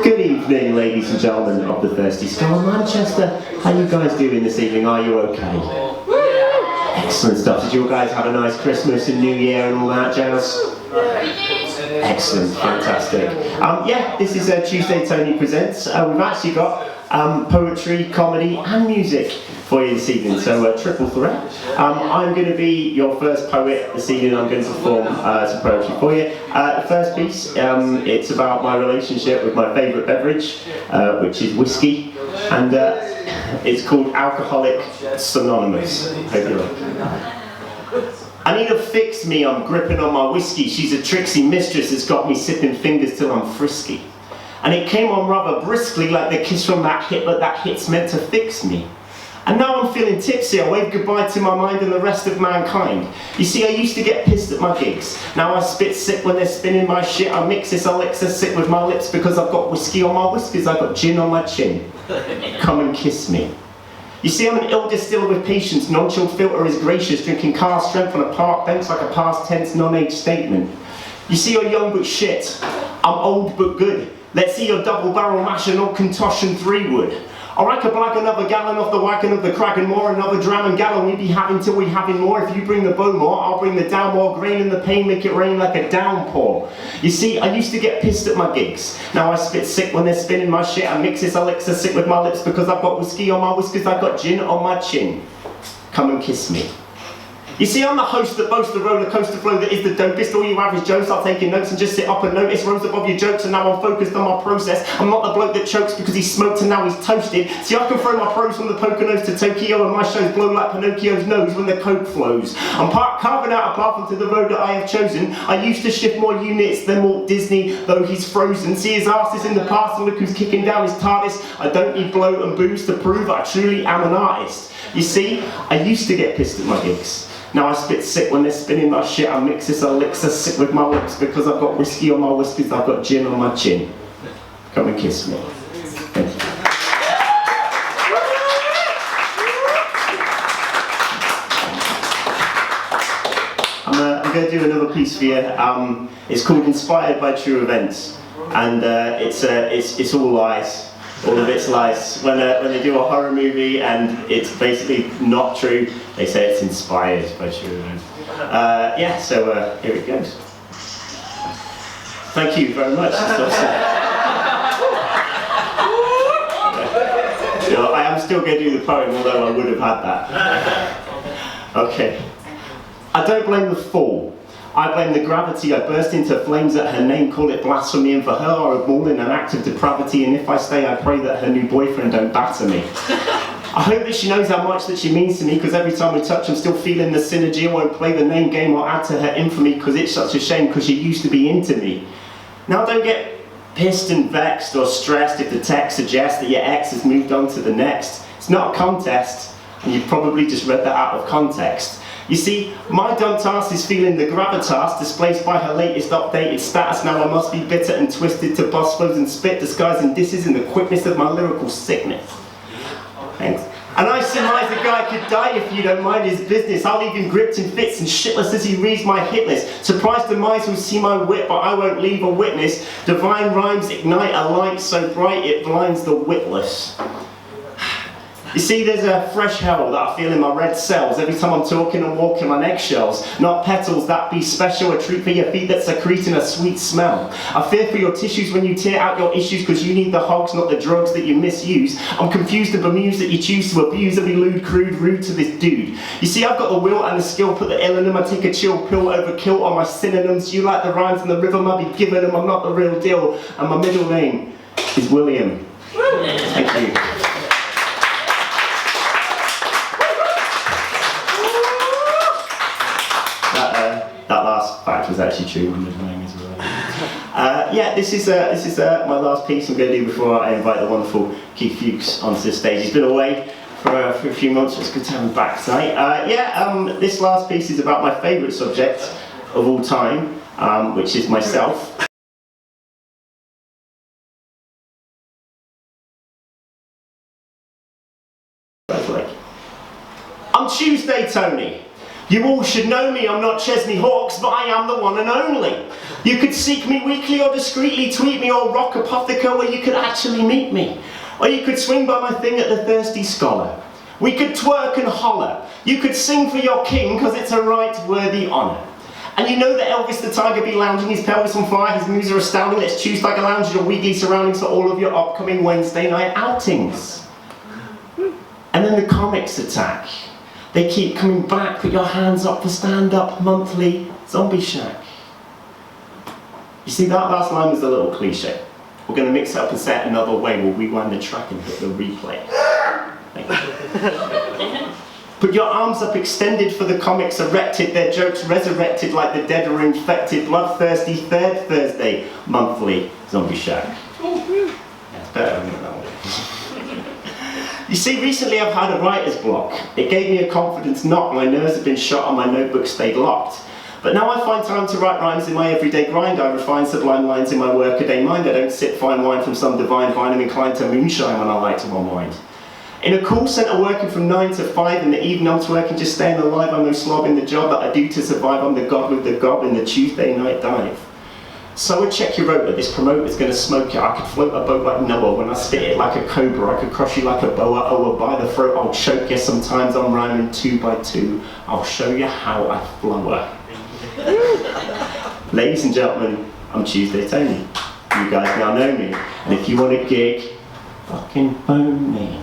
Good evening, ladies and gentlemen of the Thirsty Skull Manchester. How you guys doing this evening? Are you okay? Excellent stuff. Did you guys have a nice Christmas and New Year and all that jazz? Excellent, fantastic. Yeah, this is Tuesday Tony Presents. We've actually got poetry, comedy and music for you this evening, so triple threat. I'm going to be your first poet this evening. I'm going to perform some poetry for you. The first piece, it's about my relationship with my favourite beverage, which is whiskey, and it's called Alcoholic Synonymous. Hope you like it. I need to fix me, I'm gripping on my whiskey. She's a tricksy mistress that's got me sipping fingers till I'm frisky. And it came on rather briskly like the kiss from that hit, but that hit's meant to fix me. And now I'm feeling tipsy, I wave goodbye to my mind and the rest of mankind. You see, I used to get pissed at my gigs. Now I spit sick when they're spinning my shit. I mix this elixir sick with my lips because I've got whiskey on my whiskers, I've got gin on my chin. Come and kiss me. You see, I'm an ill distiller with patience. Non-chilled filter is gracious, drinking car strength on a park bench like a past tense non-age statement. You see, you're young but shit. I'm old but good. Let's see your double barrel mash and old contussion 3 wood. Or I could blag another gallon off the wagon of the crag and more, another dram and gallon we be having till we having more. If you bring the bow more, I'll bring the down more. Grain and the pain make it rain like a downpour. You see, I used to get pissed at my gigs. Now I spit sick when they're spinning my shit. I mix this elixir sick with my lips because I've got whiskey on my whiskers, I've got gin on my chin. Come and kiss me. You see, I'm the host that boasts the roller coaster flow that is the dopest. All you average Joes start taking notes and just sit up and notice. Rose above your jokes and now I'm focused on my process. I'm not the bloke that chokes because he smoked and now he's toasted. See, I can throw my pros from the Poconos to Tokyo and my shows blow like Pinocchio's nose when the coke flows. I'm carving out a path onto the road that I have chosen. I used to shift more units than Walt Disney, though he's frozen. See, his arse is in the past and look who's kicking down his TARDIS. I don't need blow and booze to prove I truly am an artist. You see, I used to get pissed at my gigs. Now I spit sick when they're spinning my shit. I mix this elixir sick with my lips because I've got whiskey on my whiskers, I've got gin on my chin. Come and kiss me. Thank you. I'm going to do another piece for you. It's called Inspired by True Events, and it's all lies. All of it's lies. When they do a horror movie and it's basically not true, they say it's inspired by true events. Yeah, so here it goes. Thank you very much. That's awesome. You know, I am still going to do the poem, although I would have had that. Okay. I don't blame the fall. I blame the gravity. I burst into flames at her name, call it blasphemy, and for her I would maul in an act of depravity, and if I stay I pray that her new boyfriend don't batter me. I hope that she knows how much that she means to me, because every time we touch I'm still feeling the synergy. I won't play the name game or add to her infamy, because it's such a shame, because she used to be into me. Now don't get pissed and vexed or stressed if the text suggests that your ex has moved on to the next. It's not a contest, and you've probably just read that out of context. You see, my dumb task is feeling the gravitas displaced by her latest updated status. Now I must be bitter and twisted to bust flows and spit, disguising disses in the quickness of my lyrical sickness. Thanks. And I surmise the guy could die if you don't mind his business. I'll leave him gripped in fits and shitless as he reads my hit list. Surprised demise will see my wit, but I won't leave a witness. Divine rhymes ignite a light so bright it blinds the witless. You see, there's a fresh hell that I feel in my red cells every time I'm talking and walking on eggshells. Not petals that be special, a treat for your feet that's secreting a sweet smell. I fear for your tissues when you tear out your issues, because you need the hogs, not the drugs that you misuse. I'm confused and bemused that you choose to abuse and elude crude, rude to this dude. You see, I've got the will and the skill, put the ill in them. I take a chill pill over kill on my synonyms. You like the rhymes and the rhythm, I'll be giving them. I'm not the real deal, and my middle name is William. Thank you. That last fact was actually true. My middle name is William. Yeah, this is my last piece I'm going to do before I invite the wonderful Keith Fuchs onto the stage. He's been away for a few months, so it's good to have him back tonight. This last piece is about my favourite subject of all time, which is myself. I'm Tuesday Tony. You all should know me, I'm not Chesney Hawkes, but I am the one and only. You could seek me weekly or discreetly tweet me or rock apotheca where you could actually meet me. Or you could swing by my thing at the Thirsty Scholar. We could twerk and holler. You could sing for your king, cause it's a right worthy honour. And you know that Elvis the Tiger be lounging, his pelvis on fire, his moves are astounding, let's choose like a lounge in your weekly surroundings for all of your upcoming Wednesday night outings. And then the comics attack. They keep coming back, put your hands up for stand-up monthly zombie shack. You see, that last line was a little cliche. We're going to mix it up and say it another way. We'll rewind the track and hit the replay. Thank you. Put your arms up extended for the comics erected, their jokes resurrected like the dead or infected, bloodthirsty third Thursday monthly zombie shack. That's better than that one. You see, recently I've had a writer's block. It gave me a confidence knock, my nerves have been shot and my notebook stayed locked. But now I find time to write rhymes in my everyday grind. I refine sublime lines in my workaday mind. I don't sip fine wine from some divine vine. I'm inclined to moonshine when I like to unwind. In a call centre working from 9 to 5 in the evening, I'm twerking, just staying alive. I'm no slob in the job that I do to survive. I'm the god with the gob in the Tuesday night dive. So I would check your rota, this promoter's going to smoke it. I could float a boat like Noah when I spit it like a cobra. I could crush you like a boa, oh, by the throat I'll choke you. Sometimes I'm rhyming 2 by 2. I'll show you how I flow. Ladies and gentlemen, I'm Tuesday Tony. You guys now know me. And if you want a gig, fucking phone me.